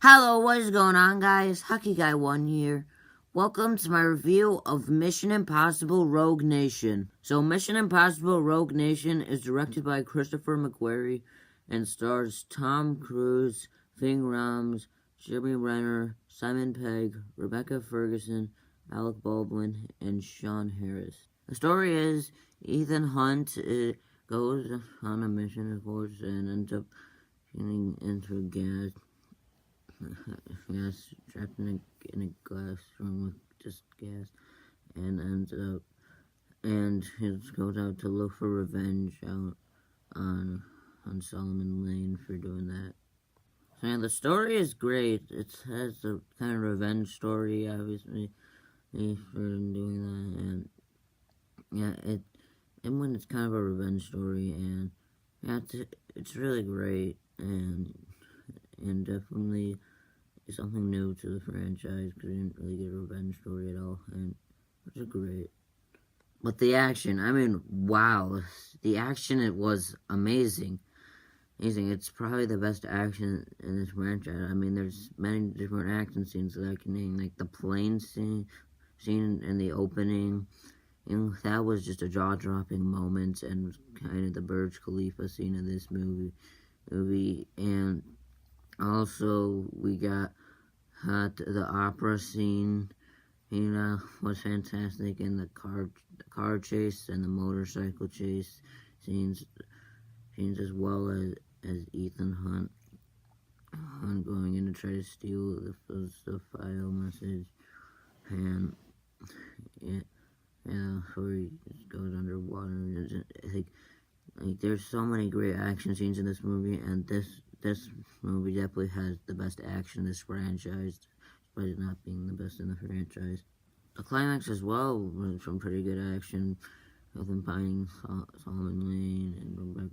Hello, what is going on, guys? Hockey Guy 1 here. Welcome to my review of Mission Impossible Rogue Nation. So, Mission Impossible Rogue Nation is directed by Christopher McQuarrie and stars Tom Cruise, Ving Rhames, Jeremy Renner, Simon Pegg, Rebecca Ferguson, Alec Baldwin, and Sean Harris. The story is Ethan Hunt goes on a mission, of course, and ends up getting into gas. Yes, trapped in a glass room with just gas, and ends up he goes out to look for revenge out on Solomon Lane for doing that. So yeah, the story is great. It has a kind of revenge story, obviously, for doing that, and yeah, when it's kind of a revenge story, and yeah, it's really great, and definitely something new to the franchise because we didn't really get a revenge story at all, and it was great. But the action, I mean, wow, the action, it was amazing. It's probably the best action in this franchise. I mean, there's many different action scenes that I can name, like the plane scene in the opening. That was just a jaw-dropping moment, and kind of the Burj Khalifa scene of this movie, and also we got the opera scene, was fantastic, and the car chase and the motorcycle chase scenes as well as Ethan Hunt going in to try to steal the file message, and before he just goes underwater. Like there's so many great action scenes in this movie, and this movie definitely has the best action in this franchise, despite it not being the best in the franchise. The climax as well was some pretty good action, with him finding Solomon Lane and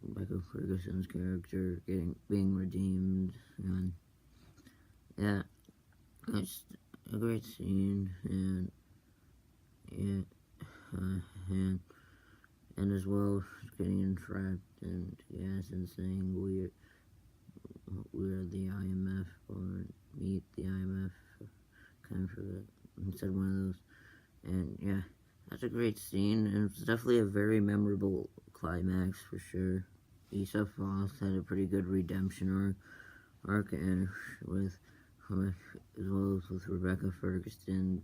Rebecca Ferguson's character being redeemed, and yeah, it's a great scene, and and as well getting entrapped and gas and saying we're the IMF, or meet the IMF, kind of said one of those, and yeah, that's a great scene, and it's definitely a very memorable climax for sure. Issa Foss had a pretty good redemption arc, and with as well as with Rebecca Ferguson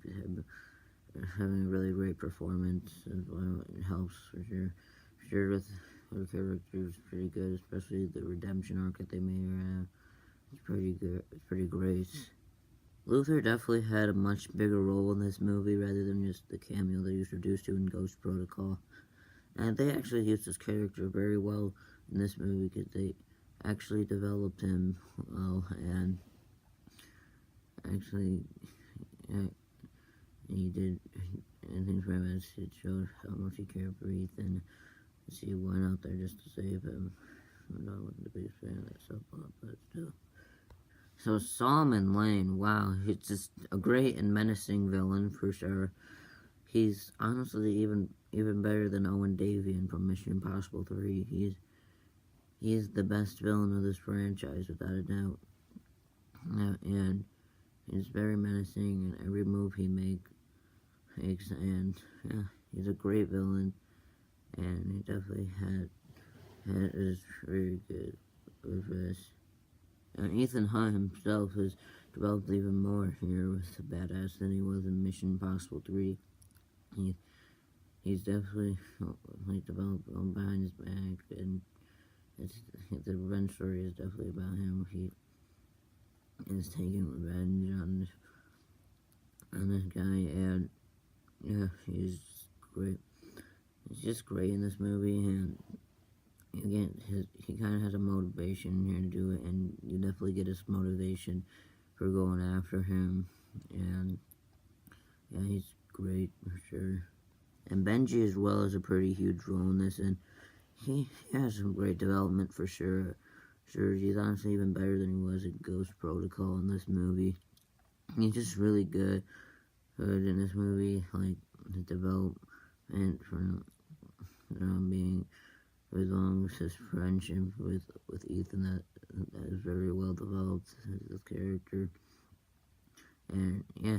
having a really great performance as well. It helps for sure. With her character is pretty good, especially the redemption arc that they made her have. It's pretty good. It's pretty great. Luther definitely had a much bigger role in this movie rather than just the cameo they introduced to in Ghost Protocol. And they actually used his character very well in this movie because they actually developed him well, and actually, he did, and things from it, it showed how much he cared for Ethan. He went out there just to save him. I'm not the biggest fan of that soap opera, but still. So Solomon Lane, wow, he's just a great and menacing villain for sure. He's honestly even better than Owen Davian from Mission Impossible 3. He's the best villain of this franchise without a doubt. And he's very menacing in every move he makes, and yeah, he's a great villain, and he definitely is very good with this. And Ethan Hunt himself has developed even more here with the badass than he was in Mission Impossible 3. He's definitely developed behind his back, and the revenge story is definitely about him. He is taking revenge on this guy, and yeah, he's great. He's just great in this movie, and again, he kind of has a motivation here to do it, and you definitely get his motivation for going after him, and yeah, he's great for sure. And Benji as well is a pretty huge role in this, and he has some great development for sure. He's honestly even better than he was in Ghost Protocol in this movie. He's just really good in this movie, like the development from being, as long as his friendship with Ethan that is very well developed as a character. And yeah,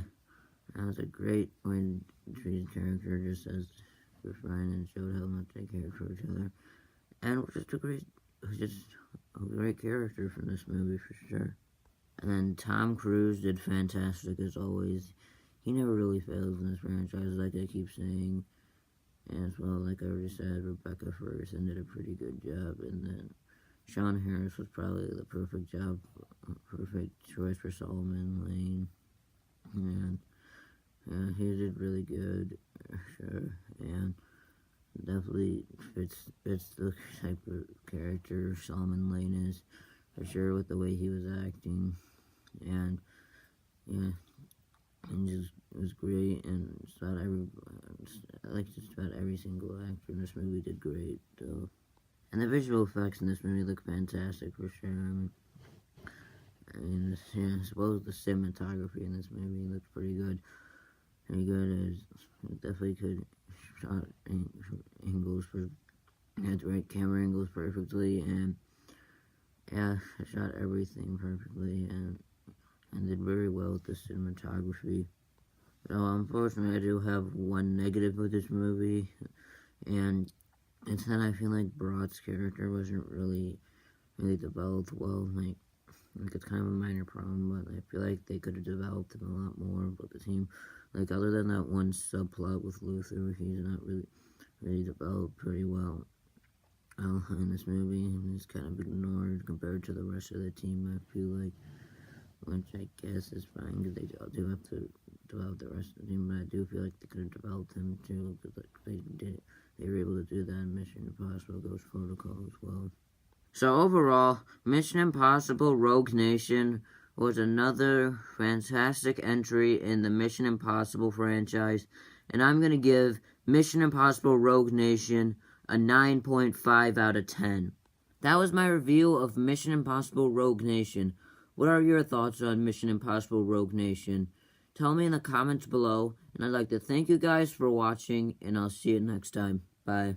that was a great way to treat a character just as refined and showed how much they cared for each other. And it was just a great character from this movie for sure. And then Tom Cruise did fantastic as always. He never really fails in this franchise, like I keep saying. And as well, like I already said, Rebecca Ferguson did a pretty good job. And then Sean Harris was probably the perfect choice for Solomon Lane. And he did really good, sure. And definitely fits the type of character Solomon Lane is, for sure, with the way he was acting. And yeah, and just it was great, and just about every single actor in this movie did great, though. And the visual effects in this movie look fantastic, for sure. I suppose the cinematography in this movie looks pretty good. Pretty good, as definitely could shot angles had the right camera angles perfectly, and yeah, I shot everything perfectly, and did very well with the cinematography. So unfortunately, I do have one negative with this movie, and it's that I feel like Broad's character wasn't really developed well. Like it's kind of a minor problem, but I feel like they could have developed him a lot more. But the team, like other than that one subplot with Luther, he's not really developed pretty well in this movie, and he's kind of ignored compared to the rest of the team, I feel like, which I guess is fine, because they do have to develop the rest of the team, but I do feel like they could have developed him too, because they were able to do that in Mission Impossible Ghost Protocol as well. So overall, Mission Impossible Rogue Nation was another fantastic entry in the Mission Impossible franchise, and I'm going to give Mission Impossible Rogue Nation a 9.5 out of 10. That was my review of Mission Impossible Rogue Nation. What are your thoughts on Mission Impossible Rogue Nation? Tell me in the comments below, and I'd like to thank you guys for watching, and I'll see you next time. Bye.